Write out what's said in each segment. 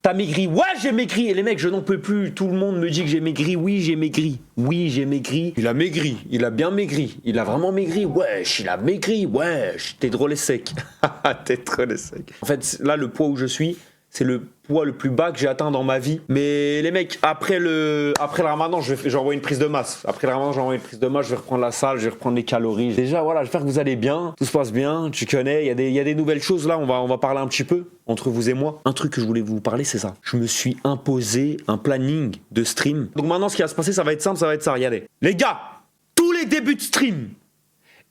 T'as maigri? Ouais, j'ai maigri. Et les mecs, je n'en peux plus. Tout le monde me dit que j'ai maigri. Oui, j'ai maigri. Oui, j'ai maigri. Il a maigri. Il a bien maigri. Il a vraiment maigri. Wesh, il a maigri. Wesh, t'es drôle et sec. T'es drôle et sec. En fait, là, le poids où je suis, c'est le poids le plus bas que j'ai atteint dans ma vie. Mais les mecs, après le ramadan, j'envoie une prise de masse. Après le ramadan, j'envoie une prise de masse, je vais reprendre la salle, je vais reprendre les calories. Déjà, voilà, j'espère que vous allez bien, tout se passe bien, tu connais, il y a des nouvelles choses là, on va parler un petit peu entre vous et moi. Un truc que je voulais vous parler, c'est ça. Je me suis imposé un planning de stream. Donc maintenant, ce qui va se passer, ça va être simple, ça va être ça, regardez. Les gars, tous les débuts de stream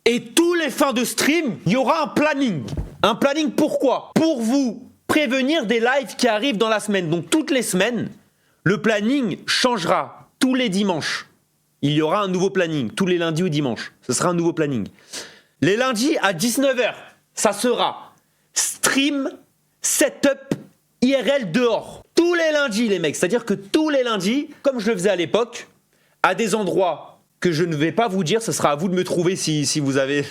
et tous les fins de stream, il y aura un planning. Un planning pourquoi? Pour vous prévenir des lives qui arrivent dans la semaine. Donc toutes les semaines, le planning changera. Tous les dimanches, il y aura un nouveau planning. Tous les lundis ou dimanches, ce sera un nouveau planning. Les lundis à 19h, ça sera stream, setup, IRL dehors. Tous les lundis, les mecs. C'est-à-dire que tous les lundis, comme je le faisais à l'époque, à des endroits que je ne vais pas vous dire, ce sera à vous de me trouver si vous avez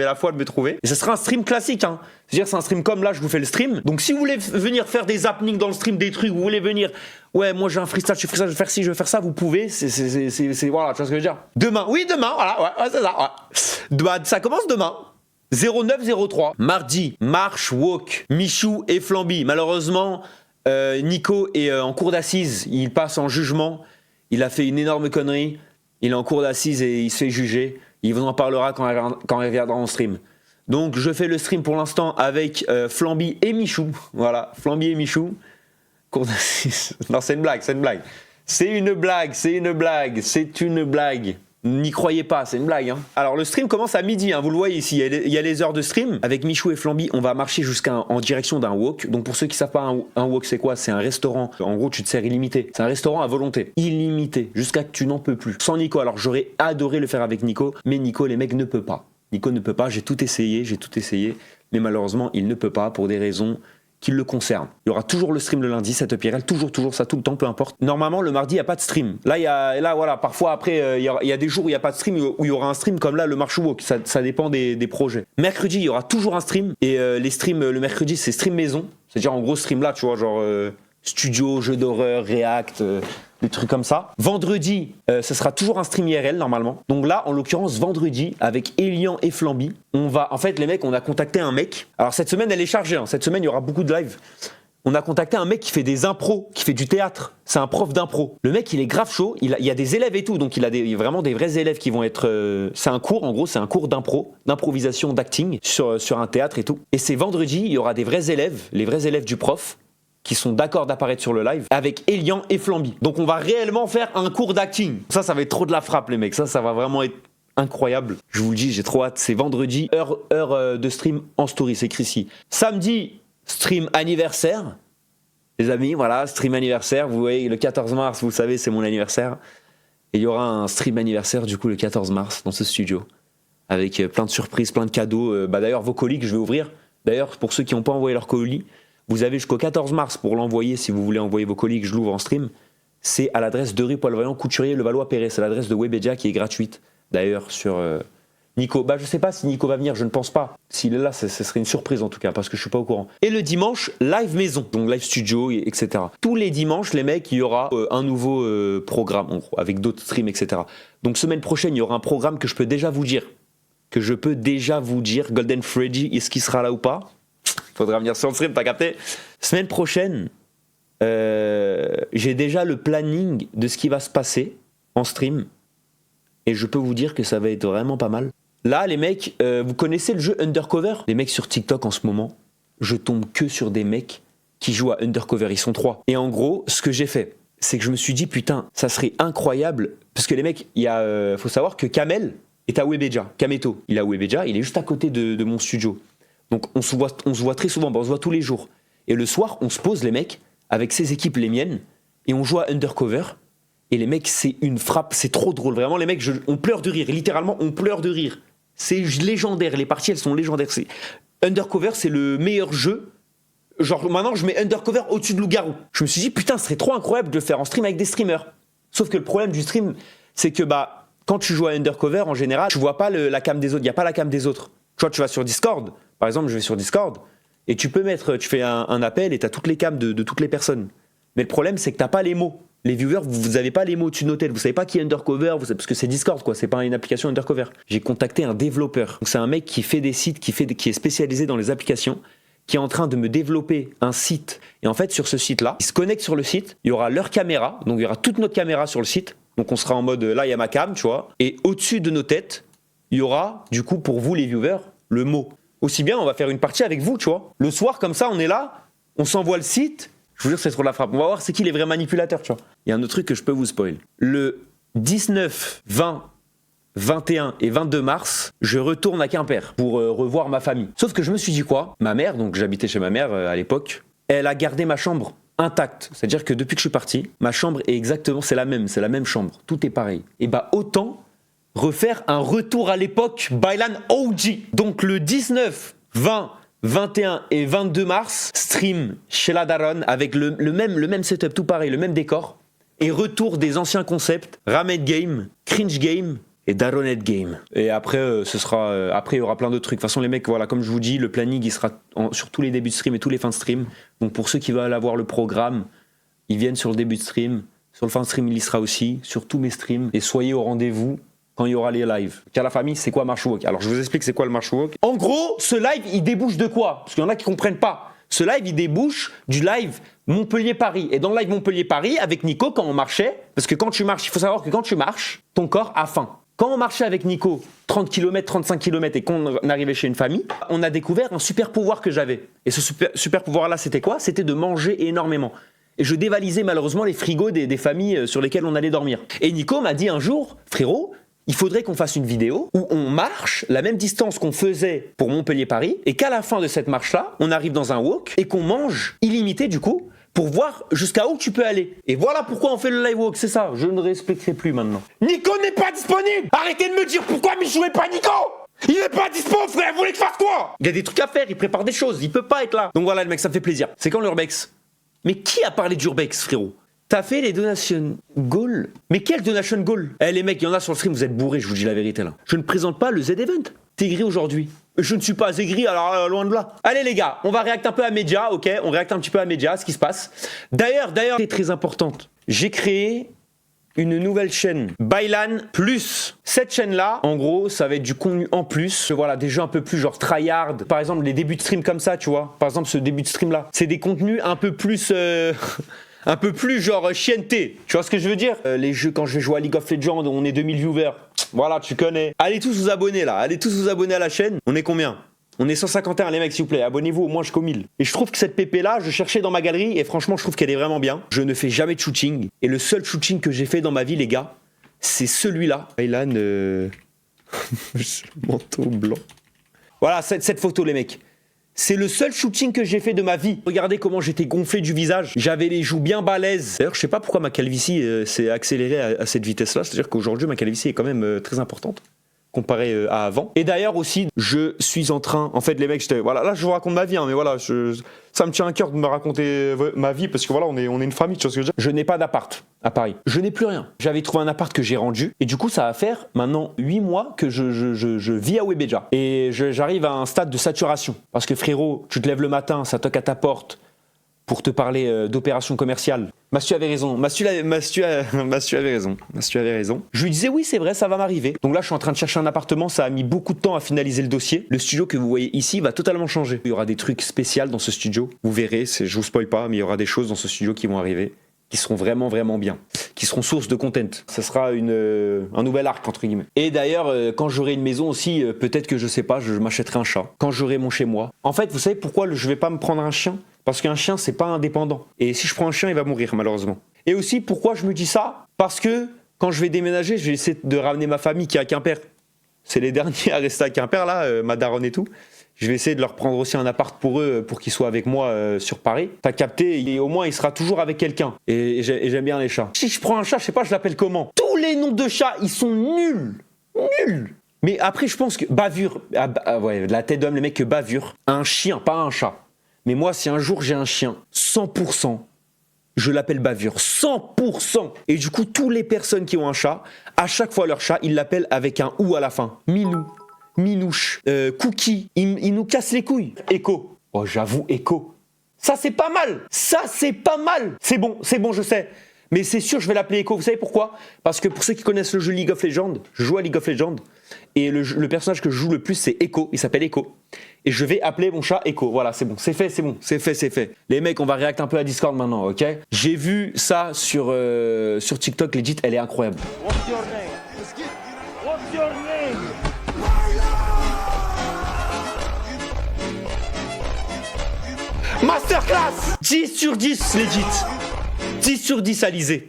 la foi de me trouver. Et ce sera un stream classique, hein. C'est-à-dire c'est un stream comme là, je vous fais le stream. Donc si vous voulez venir faire des happenings dans le stream, des trucs, vous voulez venir, ouais, moi j'ai un freestyle, je vais faire ci, je vais faire ça, vous pouvez, voilà, tu vois ce que je veux dire. Demain, oui, demain, voilà, ouais c'est ça, ouais. Bah, ça commence demain. 0903. Mardi, Marche, Walk, Michou et Flamby. Malheureusement, Nico est en cour d'assises, il passe en jugement, il a fait une énorme connerie. Il est en cours d'assises et il se fait juger. Il vous en parlera quand il reviendra en stream. Donc je fais le stream pour l'instant avec Flamby et Michou. Voilà, Flamby et Michou. Cours d'assises. Non, c'est une blague, c'est une blague. C'est une blague, c'est une blague, c'est une blague. N'y croyez pas, c'est une blague. Hein. Alors le stream commence à midi, hein, vous le voyez ici, il y a les heures de stream. Avec Michou et Flamby, on va marcher en direction d'un wok. Donc pour ceux qui ne savent pas, un wok c'est quoi? C'est un restaurant, en gros tu te sers illimité. C'est un restaurant à volonté, illimité, jusqu'à que tu n'en peux plus. Sans Nico, alors j'aurais adoré le faire avec Nico, mais Nico, les mecs, ne peut pas. Nico ne peut pas, j'ai tout essayé, mais malheureusement il ne peut pas pour des raisons qui le concerne. Il y aura toujours le stream le lundi, cette PRL, toujours ça, tout le temps, peu importe. Normalement, le mardi, il n'y a pas de stream. Là, voilà, parfois, après, il y a des jours où il n'y a pas de stream, où il y aura un stream, comme là, le Marche Walk, ça dépend des projets. Mercredi, il y aura toujours un stream, et les streams, le mercredi, c'est stream maison. C'est-à-dire, en gros, stream là, tu vois, genre studio, jeu d'horreur, react, des trucs comme ça. Vendredi, ce sera toujours un stream IRL normalement. Donc là, en l'occurrence, vendredi, avec Elian et Flamby, en fait, les mecs, on a contacté un mec. Alors cette semaine, elle est chargée. Hein. Cette semaine, il y aura beaucoup de live. On a contacté un mec qui fait des impros, qui fait du théâtre. C'est un prof d'impro. Le mec, il est grave chaud. Il y a des élèves et tout. Donc il a vraiment des vrais élèves qui vont être... c'est un cours, en gros, c'est un cours d'impro, d'improvisation, d'acting sur un théâtre et tout. Et c'est vendredi, il y aura des vrais élèves, les vrais élèves du prof, qui sont d'accord d'apparaître sur le live avec Elian et Flamby. Donc on va réellement faire un cours d'acting. Ça va être trop de la frappe les mecs, ça va vraiment être incroyable. Je vous le dis, j'ai trop hâte, c'est vendredi, heure de stream en story, c'est écrit ici. Samedi, stream anniversaire. Les amis, voilà, stream anniversaire, vous voyez, le 14 mars, vous savez, c'est mon anniversaire. Et il y aura un stream anniversaire du coup le 14 mars dans ce studio. Avec plein de surprises, plein de cadeaux. D'ailleurs, vos colis que je vais ouvrir. D'ailleurs, pour ceux qui n'ont pas envoyé leur colis, vous avez jusqu'au 14 mars pour l'envoyer si vous voulez envoyer vos colis que je l'ouvre en stream. C'est à l'adresse de rue Paul Vaillant, Couturier, Levallois-Perret. C'est l'adresse de Webedia qui est gratuite. D'ailleurs, sur Nico. Bah, je sais pas si Nico va venir, je ne pense pas. S'il est là, ce serait une surprise en tout cas, parce que je suis pas au courant. Et le dimanche, live maison, donc live studio, etc. Tous les dimanches, les mecs, il y aura un nouveau programme, en gros, avec d'autres streams, etc. Donc semaine prochaine, il y aura un programme que je peux déjà vous dire. Golden Freddy, est-ce qu'il sera là ou pas? Faudra venir sur le stream, t'as capté? Semaine prochaine, j'ai déjà le planning de ce qui va se passer en stream. Et je peux vous dire que ça va être vraiment pas mal. Là, les mecs, vous connaissez le jeu Undercover? Les mecs sur TikTok en ce moment, je tombe que sur des mecs qui jouent à Undercover. Ils sont 3. Et en gros, ce que j'ai fait, c'est que je me suis dit, putain, ça serait incroyable. Parce que les mecs, faut savoir que Kamel est à Webedia. Kameto, il est à Webedia, il est juste à côté de mon studio. Donc on se voit très souvent, on se voit tous les jours. Et le soir, on se pose les mecs, avec ses équipes, les miennes, et on joue à Undercover. Et les mecs, c'est une frappe, c'est trop drôle. Vraiment, les mecs, on pleure de rire. Littéralement, on pleure de rire. C'est légendaire, les parties, elles sont légendaires. Undercover, c'est le meilleur jeu. Genre maintenant, je mets Undercover au-dessus de Loup-Garou. Je me suis dit, putain, ce serait trop incroyable de le faire en stream avec des streamers. Sauf que le problème du stream, c'est que quand tu joues à Undercover, en général, tu vois pas la cam des autres. Il n'y a pas la cam des autres. Tu vois, tu vas sur Discord. Par exemple, je vais sur Discord. Et tu peux mettre, tu fais un appel et tu as toutes les cams de toutes les personnes. Mais le problème, c'est que tu n'as pas les mots. Les viewers, vous n'avez pas les mots au-dessus de nos têtes. Vous savez pas qui est Undercover, parce que c'est Discord, quoi. C'est pas une application Undercover. J'ai contacté un développeur. Donc, c'est un mec qui fait des sites, qui est spécialisé dans les applications, qui est en train de me développer un site. Et en fait, sur ce site-là, ils se connectent sur le site. Il y aura leur caméra. Donc, il y aura toute notre caméra sur le site. Donc, on sera en mode, là, il y a ma cam, tu vois. Et au-dessus de nos têtes, il y aura, du coup, pour vous, les viewers, le mot. Aussi bien, on va faire une partie avec vous, tu vois. Le soir, comme ça, on est là, on s'envoie le site. Je vous jure, c'est trop la frappe. On va voir c'est qui les vrais manipulateurs, tu vois. Il y a un autre truc que je peux vous spoil. Le 19, 20, 21 et 22 mars, je retourne à Quimper pour revoir ma famille. Sauf que je me suis dit quoi? Ma mère, donc j'habitais chez ma mère à l'époque, elle a gardé ma chambre intacte. C'est-à-dire que depuis que je suis parti, ma chambre est exactement, c'est la même chambre. Tout est pareil. Et bah autant refaire un retour à l'époque Bailan OG. Donc le 19, 20, 21 et 22 mars, stream chez la Daronne avec le même setup, tout pareil, le même décor. Et retour des anciens concepts, Ramed Game, Cringe Game et Daronette Game. Et après, après il y aura plein d'autres trucs. De toute façon, les mecs, voilà, comme je vous dis, le planning, il sera sur tous les débuts de stream et tous les fins de stream. Donc pour ceux qui veulent avoir le programme, ils viennent sur le début de stream. Sur le fin de stream, il y sera aussi, sur tous mes streams. Et soyez au rendez-vous quand il y aura les lives. Car la famille, c'est quoi March Walk? Alors je vous explique c'est quoi le March Walk. En gros, ce live, il débouche de quoi? Parce qu'il y en a qui comprennent pas. Ce live, il débouche du live Montpellier-Paris. Et dans le live Montpellier-Paris, avec Nico, quand on marchait, parce que quand tu marches, il faut savoir que quand tu marches, ton corps a faim. Quand on marchait avec Nico 30 km, 35 km et qu'on arrivait chez une famille, on a découvert un super pouvoir que j'avais. Et ce super pouvoir-là, c'était quoi? C'était de manger énormément. Et je dévalisais malheureusement les frigos des familles sur lesquelles on allait dormir. Et Nico m'a dit un jour, frérot, il faudrait qu'on fasse une vidéo où on marche la même distance qu'on faisait pour Montpellier-Paris et qu'à la fin de cette marche-là, on arrive dans un walk et qu'on mange illimité du coup pour voir jusqu'à où tu peux aller. Et voilà pourquoi on fait le live walk, c'est ça, je ne respecterai plus maintenant. Nico n'est pas disponible. Arrêtez de me dire pourquoi Michou est pas Nico. Il est pas dispo, frère, vous voulez que je fasse quoi? Il y a des trucs à faire, il prépare des choses, il peut pas être là. Donc voilà le mec, ça me fait plaisir. C'est quand l'Urbex? Mais qui a parlé d'Urbex, frérot? T'as fait les donation goals? Mais quelle donation goal? Eh les mecs, il y en a sur le stream, vous êtes bourrés, je vous dis la vérité là. Je ne présente pas le Z-Event. T'es gris aujourd'hui. Je ne suis pas aigri, alors loin de là. Allez les gars, on va réacter un peu à Média, ok? On réacte un petit peu à Média, ce qui se passe. D'ailleurs, c'est très importante. J'ai créé une nouvelle chaîne, Bailan Plus. Cette chaîne-là, en gros, ça va être du contenu en plus. Voilà, des jeux un peu plus genre tryhard. Par exemple, les débuts de stream comme ça, tu vois. Par exemple, ce début de stream-là. C'est des contenus un peu plus... un peu plus genre chienneté, tu vois ce que je veux dire? Les jeux quand je vais jouer à League of Legends, on est 2000 viewers, voilà tu connais. Allez tous vous abonner là, allez tous vous abonner à la chaîne. On est combien? On est 151 les mecs s'il vous plaît, abonnez-vous au moins jusqu'au 1000. Et je trouve que cette PP là, je cherchais dans ma galerie et franchement je trouve qu'elle est vraiment bien. Je ne fais jamais de shooting et le seul shooting que j'ai fait dans ma vie les gars, c'est celui-là. Bailan manteau blanc. Voilà cette photo les mecs. C'est le seul shooting que j'ai fait de ma vie. Regardez comment j'étais gonflé du visage. J'avais les joues bien balèzes. D'ailleurs, je sais pas pourquoi ma calvitie s'est accélérée à cette vitesse-là. C'est-à-dire qu'aujourd'hui, ma calvitie est quand même très importante comparée à avant. Et d'ailleurs aussi, je suis en train... En fait, les mecs, voilà, là, je vous raconte ma vie, hein, mais voilà, ça me tient à cœur de me raconter ma vie parce que voilà, on est une famille, tu vois ce que je veux dire. Je n'ai pas d'appart à Paris. Je n'ai plus rien. J'avais trouvé un appart que j'ai rendu et du coup, ça va faire maintenant 8 mois que je vis à Webeja. Et j'arrive à un stade de saturation. Parce que frérot, tu te lèves le matin, ça toque à ta porte pour te parler d'opération commerciale. Mastu avait raison. Mastu avait raison. Mastu avait raison. Je lui disais oui, c'est vrai, ça va m'arriver. Donc là, je suis en train de chercher un appartement. Ça a mis beaucoup de temps à finaliser le dossier. Le studio que vous voyez ici va totalement changer. Il y aura des trucs spéciaux dans ce studio. Vous verrez, je vous spoil pas, mais il y aura des choses dans ce studio qui vont arriver, qui seront vraiment, vraiment bien, qui seront source de content. Ça sera un nouvel arc, entre guillemets. Et d'ailleurs, quand j'aurai une maison aussi, peut-être que je sais pas, je m'achèterai un chat. Quand j'aurai mon chez moi. En fait, vous savez pourquoi je vais pas me prendre un chien? Parce qu'un chien, c'est pas indépendant. Et si je prends un chien, il va mourir, malheureusement. Et aussi, pourquoi je me dis ça? Parce que quand je vais déménager, je vais essayer de ramener ma famille qui est à Quimper. C'est les derniers à rester à Quimper, là, ma daronne et tout. Je vais essayer de leur prendre aussi un appart pour eux, pour qu'ils soient avec moi sur Paris. T'as capté, et au moins il sera toujours avec quelqu'un. Et j'aime bien les chats. Si je prends un chat, je sais pas, je l'appelle comment? Tous les noms de chats, ils sont nuls. Nuls. Mais après, je pense que bavure, ouais, la tête d'homme, les mecs que bavure. Un chien, pas un chat. Mais moi, si un jour j'ai un chien, 100%, je l'appelle bavure. 100%. Et du coup, toutes les personnes qui ont un chat, à chaque fois leur chat, ils l'appellent avec un ou à la fin. Minou. Minouche, Cookie, il nous casse les couilles. Echo, Oh, j'avoue, Echo. Ça, c'est pas mal. Ça, c'est pas mal. C'est bon, je sais. Mais c'est sûr, je vais l'appeler Echo. Vous savez pourquoi? Parce que pour ceux qui connaissent le jeu League of Legends, je joue à League of Legends. Et le personnage que je joue le plus, c'est Echo. Il s'appelle Echo. Et je vais appeler mon chat Echo. Voilà, c'est bon. C'est fait, c'est bon. C'est fait, c'est fait. Les mecs, on va réacter un peu à Discord maintenant, ok? J'ai vu ça sur TikTok. Legit, elle est incroyable. What's your name? What's your name? Masterclass 10 sur 10, legit. 10 sur 10, Alizé.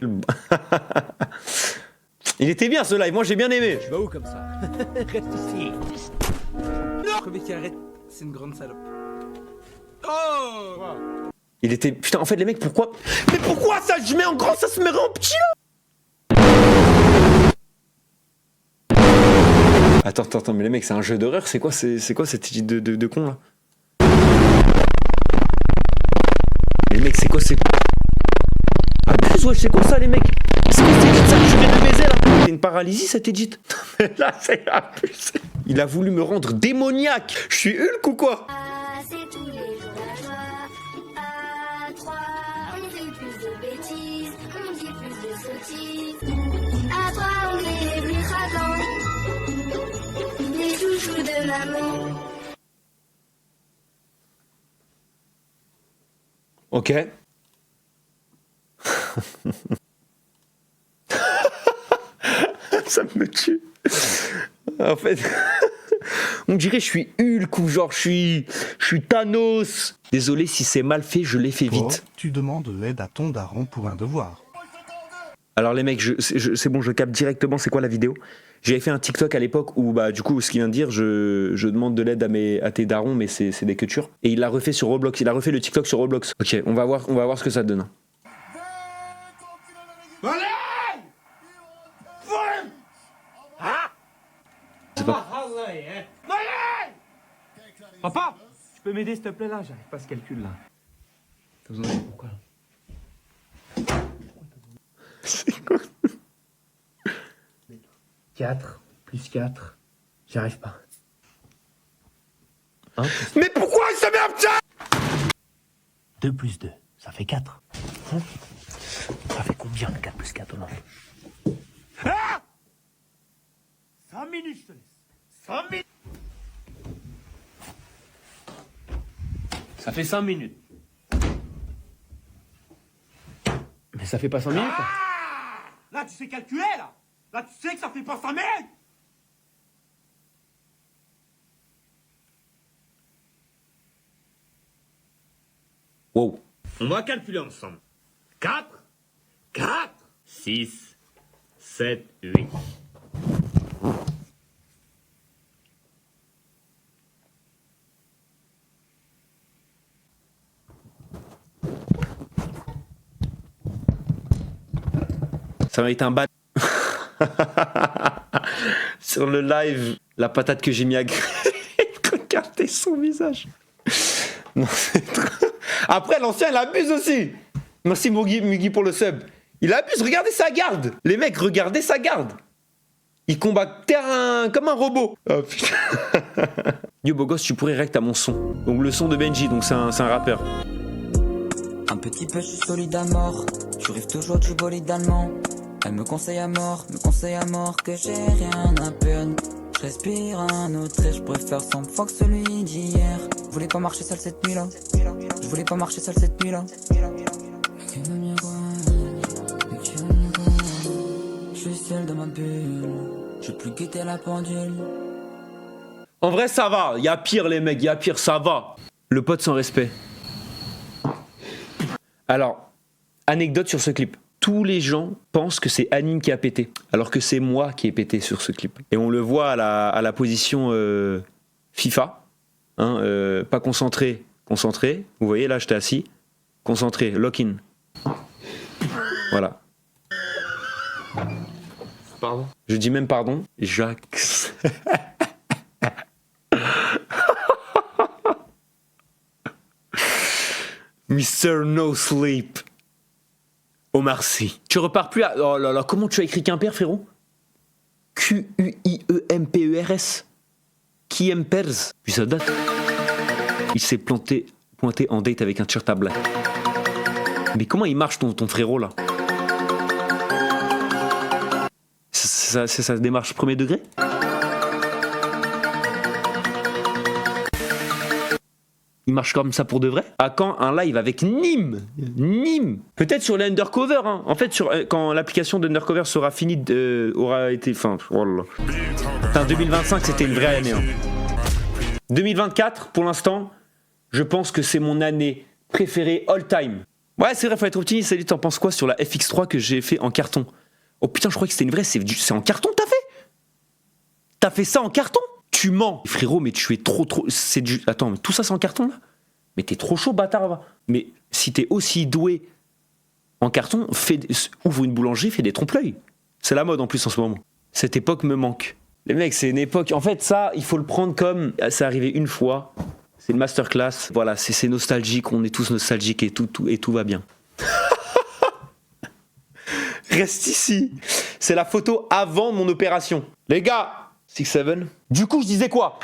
Il était bien ce live, moi j'ai bien aimé. Tu vas où comme ça? Reste ici. Premier qui arrête, c'est une grande salope. Oh! Il était... Putain, en fait les mecs, pourquoi... Mais pourquoi ça? Je mets en grand, ça se met en petit là. Attends, mais les mecs, c'est un jeu d'horreur, c'est quoi cette idée de con là? Les mecs, c'est quoi c'est... Abuse, ouais, c'est quoi ça les mecs? C'est quoi cette edit ça que je viens de baiser là? C'est une paralysie cette edit? Mais là, c'est abusé. Il a voulu me rendre démoniaque. Je suis Hulk ou quoi? C'est tous les jours la joie. À 3, on fait plus de bêtises, on dit plus de sottises. À 3, on est les plus craquants, les chouchous de maman. Ok. Ça me tue. En fait, on dirait que je suis Hulk ou genre je suis Thanos. Désolé si c'est mal fait, je l'ai fait vite. Tu demandes l'aide à ton daron pour un devoir. Alors les mecs, c'est bon, je capte directement c'est quoi la vidéo. J'avais fait un TikTok à l'époque où bah du coup ce qu'il vient de dire, je demande de l'aide à tes darons, mais c'est des queutures. Et il l'a refait sur Roblox, il a refait le TikTok sur Roblox. Ok, on va voir ce que ça donne. C'est pas... Papa! Tu peux m'aider s'il te plaît là? J'arrive pas à ce calcul là. T'as besoin de pourquoi? C'est quoi? 4 plus 4. J'y arrive pas. 1 plus... Mais pourquoi il se met un chat? 2 plus 2, ça fait 4. Ça fait combien 4 plus 4 non? 5 minutes, je te laisse. 5 minutes. Ça fait 5 minutes. Mais ça fait pas 5 minutes quoi. Là, tu sais calculer, là. Là, tu sais que ça fait pas 5 minutes. Wow. On va calculer ensemble. 4, 6, 7, 8. Ça va être un bat. Sur le live, la patate que j'ai mis à griller. Regardez son visage. Non, c'est trop... Après, l'ancien, il abuse aussi. Merci Mugi pour le sub. Il abuse, regardez sa garde. Les mecs, regardez sa garde. Il combat comme un robot. Oh putain. Yo, beau gosse, tu pourrais rect à mon son. Donc, le son de Benji, donc c'est un rappeur. Un petit peu, je suis solide à mort. Je rêve toujours du bolide allemand. Elle me conseille à mort que j'ai rien à perdre. Je respire un autre et je préfère 100 fois que celui d'hier. Je voulais pas marcher seul cette nuit-là. Je voulais pas marcher seul cette nuit-là. Je suis seul dans ma bulle. Je vais plus quitter la pendule. En vrai, ça va. Il y a pire, les mecs. Il y a pire, ça va. Le pote sans respect. Alors, anecdote sur ce clip. Tous les gens pensent que c'est Anime qui a pété, alors que c'est moi qui ai pété sur ce clip. Et on le voit à la position FIFA, hein, pas concentré, concentré. Vous voyez, là, j'étais assis. Concentré, lock-in. Voilà. Pardon? Je dis même pardon, Jacques. Mr. No Sleep. Omar Sy. Tu repars plus à... Oh là là, comment tu as écrit Quimper, frérot? Q-U-I-E-M-P-E-R-S. Quiempers. Puis ça date. Il s'est pointé en date avec un t-shirt à black. Mais comment il marche ton frérot là? C'est sa démarche premier degré? Il marche comme ça pour de vrai? À quand un live avec Nîmes? Peut-être sur l'Undercover, hein. En fait, quand l'application d'Undercover sera finie, aura été... Enfin, oh là là. Putain, 2025, c'était une vraie année. Hein. 2024, pour l'instant, je pense que c'est mon année préférée all time. Ouais, c'est vrai, faut être optimiste. Salut, t'en penses quoi sur la FX3 que j'ai fait en carton? Oh putain, je croyais que c'était une vraie. C'est en carton que t'as fait? T'as fait ça en carton? Tu mens. Frérot, mais tu es trop... Attends, mais tout ça c'est en carton là? Mais t'es trop chaud, bâtard. Mais si t'es aussi doué en carton, ouvre une boulangerie, fais des trompe-l'œil. C'est la mode en plus en ce moment. Cette époque me manque. Les mecs, c'est une époque... En fait, ça, il faut le prendre comme... C'est arrivé une fois. C'est une masterclass. Voilà, c'est nostalgique. On est tous nostalgiques et tout va bien. Reste ici. C'est la photo avant mon opération. Les gars... 6-7. Du coup, je disais quoi?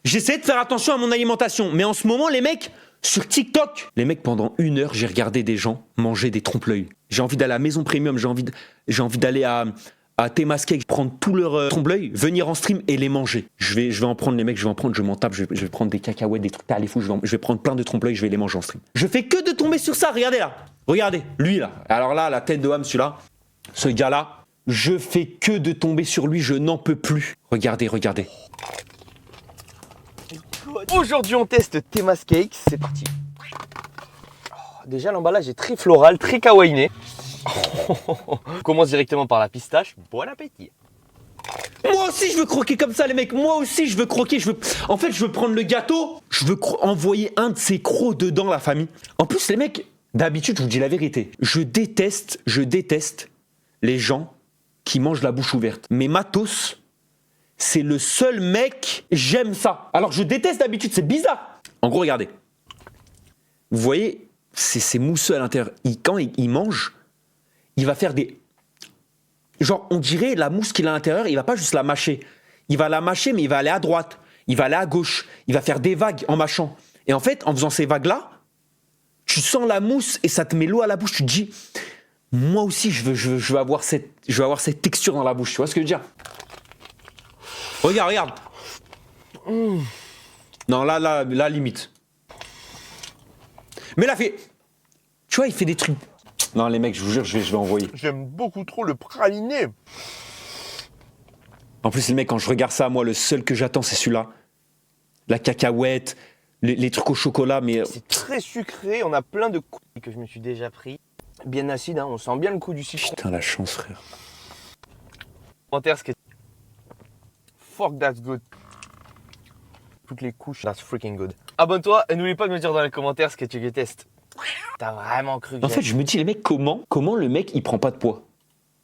J'essayais de faire attention à mon alimentation. Mais en ce moment, les mecs, sur TikTok, les mecs, pendant 1 heure, j'ai regardé des gens manger des trompe-l'œil. J'ai envie d'aller à Maison Premium, j'ai envie d'aller à Temas Cake, prendre tout leur trompe-l'œil, venir en stream et les manger. Je vais en prendre, les mecs, je m'en tape, je vais prendre des cacahuètes, des trucs à aller fou, je vais prendre plein de trompe-l'œil, je vais les manger en stream. Je fais que de tomber sur ça, regardez là. Regardez, lui là. Alors là, la tête de Ham, celui-là, ce gars-là. Je fais que de tomber sur lui, je n'en peux plus. Regardez. Aujourd'hui, on teste Temas Cake, c'est parti. Déjà, l'emballage est très floral, très kawaiiné. On commence directement par la pistache. Bon appétit. Moi aussi, je veux croquer comme ça, les mecs. Moi aussi, je veux croquer. En fait, je veux prendre le gâteau. Je veux envoyer un de ces crocs dedans, la famille. En plus, les mecs, d'habitude, je vous dis la vérité. Je déteste les gens qui mangent la bouche ouverte. Mais Matos, c'est le seul mec, j'aime ça. Alors je déteste d'habitude, c'est bizarre. En gros, regardez. Vous voyez, c'est mousseux à l'intérieur. Quand il mange, il va faire des... Genre, on dirait la mousse qu'il a à l'intérieur, il va pas juste la mâcher. Il va la mâcher, mais il va aller à droite. Il va aller à gauche. Il va faire des vagues en mâchant. Et en fait, en faisant ces vagues-là, tu sens la mousse et ça te met l'eau à la bouche. Tu te dis... Moi aussi, je veux avoir cette texture dans la bouche. Tu vois ce que je veux dire? Regarde. Non, là, limite. Mais là, tu vois, il fait des trucs. Non, les mecs, je vous jure, je vais envoyer. J'aime beaucoup trop le praliné. En plus, les mecs, quand je regarde ça, moi, le seul que j'attends, c'est celui-là. La cacahuète, les trucs au chocolat, mais... C'est très sucré, on a plein de coups que je me suis déjà pris. Bien acide, hein, on sent bien le coup du citron. Putain, la chance, frère. Commentaire, ce qui est... Fuck, that's good. Toutes les couches, that's freaking good. Abonne-toi et n'oublie pas de me dire dans les commentaires ce que tu détestes. T'as vraiment cru que En fait, je me dis, les mecs, comment le mec, il prend pas de poids?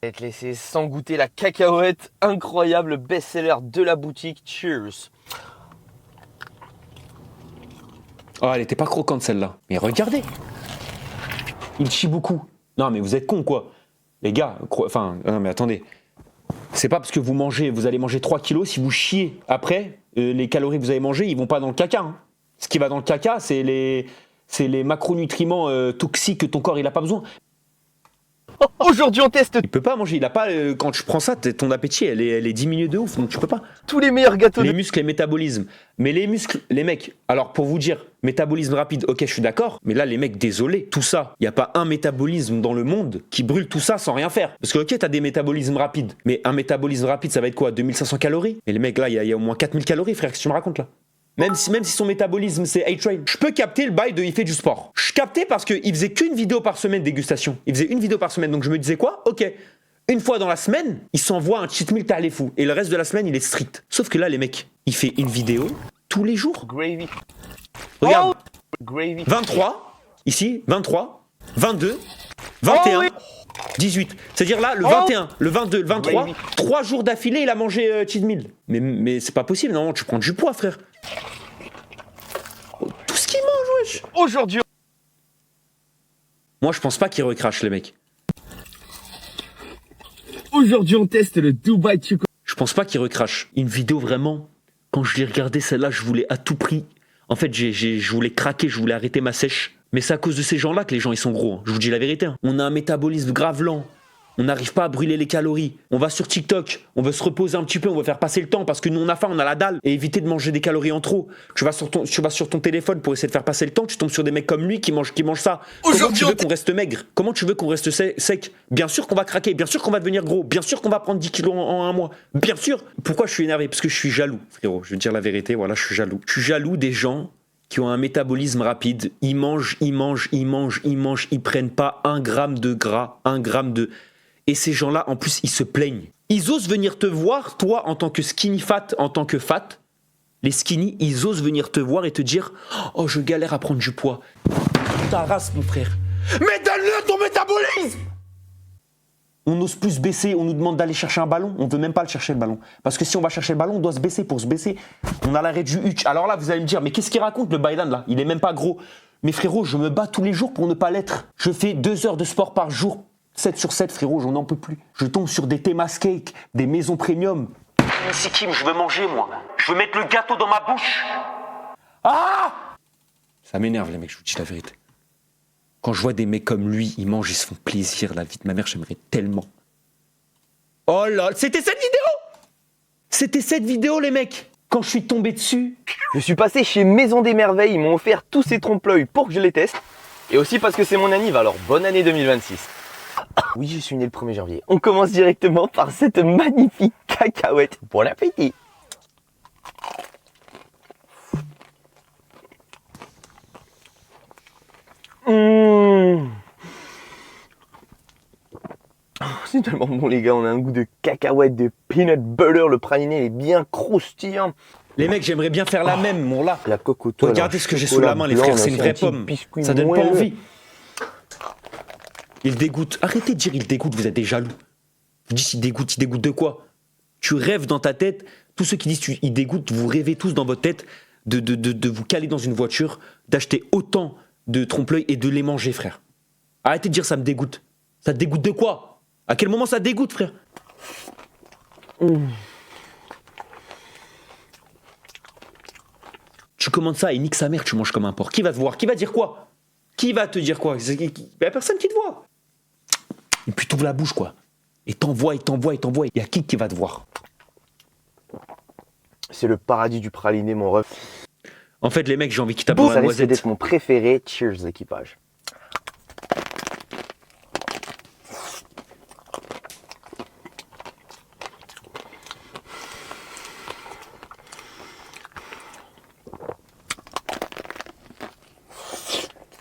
j'allais te laisser sans goûter la cacahuète incroyable best-seller de la boutique. Cheers. Oh, elle était pas croquante, celle-là. Mais regardez. Il chie beaucoup. Non, mais vous êtes cons, quoi. Les gars, non, mais attendez. C'est pas parce que vous allez manger 3 kilos, si vous chiez après, les calories que vous avez mangées, ils vont pas dans le caca. Hein. Ce qui va dans le caca, c'est les macronutriments toxiques que ton corps, il a pas besoin. Aujourd'hui, on teste Il peut pas manger, il a pas... quand tu prends ça, ton appétit, elle est diminuée de ouf, donc tu peux pas. tous les meilleurs gâteaux Les muscles et métabolisme. Mais les muscles, les mecs, alors pour vous dire, métabolisme rapide, ok, je suis d'accord, mais là, les mecs, désolé, tout ça, il n'y a pas un métabolisme dans le monde qui brûle tout ça sans rien faire. Parce que, ok, t'as des métabolismes rapides, mais un métabolisme rapide, ça va être quoi, 2500 calories? Mais les mecs, là, il y a au moins 4000 calories, frère, qu'est-ce que tu me racontes là? Même si son métabolisme c'est A-Train. Je peux capter le bail de il fait du sport. Je captais parce qu'il faisait qu'une vidéo par semaine dégustation. Il faisait une vidéo par semaine, donc je me disais quoi? Ok, une fois dans la semaine, il s'envoie un cheat meal t'as les fous. Et le reste de la semaine, il est strict. Sauf que là, les mecs, il fait une vidéo tous les jours. Gravy. Regarde, Gravy. 23, ici, 23, 22, 21, Oh oui. 18. C'est-à-dire là, le Oh. 21, le 22, le 23, Gravy. 3 jours d'affilée, il a mangé cheat meal. Mais c'est pas possible, non, tu prends du poids, frère. Tout ce qu'il mange, wesh. Aujourd'hui, Moi, je pense pas qu'il recrache, les mecs. on teste le Dubai Choco. Je pense pas qu'il recrache. Une vidéo vraiment, quand je l'ai regardée, celle-là, je voulais à tout prix En fait, je voulais craquer, je voulais arrêter ma sèche. Mais c'est à cause de ces gens-là que les gens ils sont gros. Hein. Je vous dis la vérité. Hein. On a un métabolisme grave lent. On n'arrive pas à brûler les calories. On va sur TikTok, on veut se reposer un petit peu, on veut faire passer le temps parce que nous on a faim, on a la dalle. Et éviter de manger des calories en trop. Tu vas sur ton téléphone pour essayer de faire passer le temps, tu tombes sur des mecs comme lui qui mangent ça. Comment tu veux qu'on reste maigre? Comment tu veux qu'on reste sec? Bien sûr qu'on va craquer, bien sûr qu'on va devenir gros, bien sûr qu'on va prendre 10 kilos en un mois. Bien sûr. Pourquoi je suis énervé? Parce que je suis jaloux, frérot. Je veux dire la vérité, voilà, je suis jaloux. Je suis jaloux des gens qui ont un métabolisme rapide. Ils mangent, ils prennent pas 1 gramme de gras, 1 gramme de... Et ces gens-là, en plus, ils se plaignent. Ils osent venir te voir, toi, en tant que skinny fat, en tant que fat. Les skinny, ils osent venir te voir et te dire « Oh, je galère à prendre du poids. » Ta race, mon frère. Mais donne-le ton métabolisme! On n'ose plus se baisser, on nous demande d'aller chercher un ballon. On ne veut même pas le chercher, le ballon. Parce que si on va chercher le ballon, on doit se baisser. Pour se baisser, on a l'arrêt du huc. Alors là, vous allez me dire « Mais qu'est-ce qu'il raconte, le Bailan, là? Il est même pas gros. » Mais frérot, je me bats tous les jours pour ne pas l'être. Je fais 2 heures de sport par jour. 7 sur 7, frérot, j'en en peux plus. Je tombe sur des Temas Cake, des maisons premium. C'est Kim, je veux manger, moi. Je veux mettre le gâteau dans ma bouche. Ah! Ça m'énerve, les mecs, je vous dis la vérité. Quand je vois des mecs comme lui, ils mangent, ils se font plaisir. La vie de ma mère, j'aimerais tellement. Oh là, c'était cette vidéo! C'était cette vidéo, les mecs! Quand je suis tombé dessus... Je suis passé chez Maison des Merveilles, ils m'ont offert tous ces trompe-l'œil pour que je les teste. Et aussi parce que c'est mon anniv, alors bonne année 2026. Oui, je suis né le 1er janvier. On commence directement par cette magnifique cacahuète. Bon appétit. C'est tellement bon les gars, on a un goût de cacahuète, de peanut butter, le praliné il est bien croustillant. Les mecs, j'aimerais bien faire la même, mon là. La coque au toit. Regardez ce que j'ai sous la main, les frères, c'est une vraie pomme. Ça donne pas envie. Il dégoûte. Arrêtez de dire il dégoûte, vous êtes des jaloux. Vous dites il dégoûte de quoi? Tu rêves dans ta tête, tous ceux qui disent il dégoûte, vous rêvez tous dans votre tête de vous caler dans une voiture, d'acheter autant de trompe-l'œil et de les manger, frère. Arrêtez de dire ça me dégoûte. Ça te dégoûte de quoi? À quel moment ça te dégoûte, frère? Tu commandes ça et nique sa mère, tu manges comme un porc. Qui va te voir? Qui va dire quoi? Qui va te dire quoi? Il n'y a personne qui te voit. Et puis t'ouvres la bouche, quoi. Et t'envoies. Il y a qui va te voir? C'est le paradis du praliné, mon ref. En fait, les mecs, j'ai envie qu'ils tapent dans la Ça risque noisette. d'être mon préféré. Cheers, l'équipage.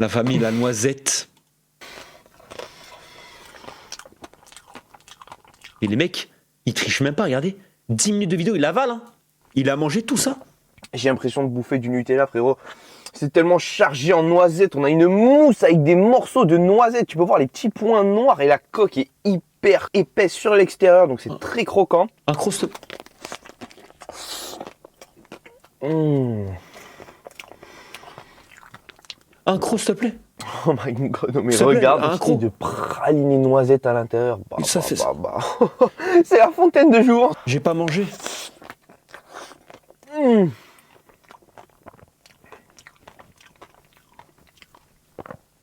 La famille, la noisette. Et les mecs, ils trichent même pas, regardez. 10 minutes de vidéo, il avale, hein. Il a mangé tout ça. J'ai l'impression de bouffer du Nutella, frérot. C'est tellement chargé en noisettes. On a une mousse avec des morceaux de noisettes. Tu peux voir les petits points noirs et la coque est hyper épaisse sur l'extérieur. Donc c'est très croquant. Un croust. Un croust, s'il te plaît. Oh my god, non mais Ça regarde plaît, un ce croc. de praliné noisette à l'intérieur. Ça fait ça. C'est la fontaine de jour. J'ai pas mangé.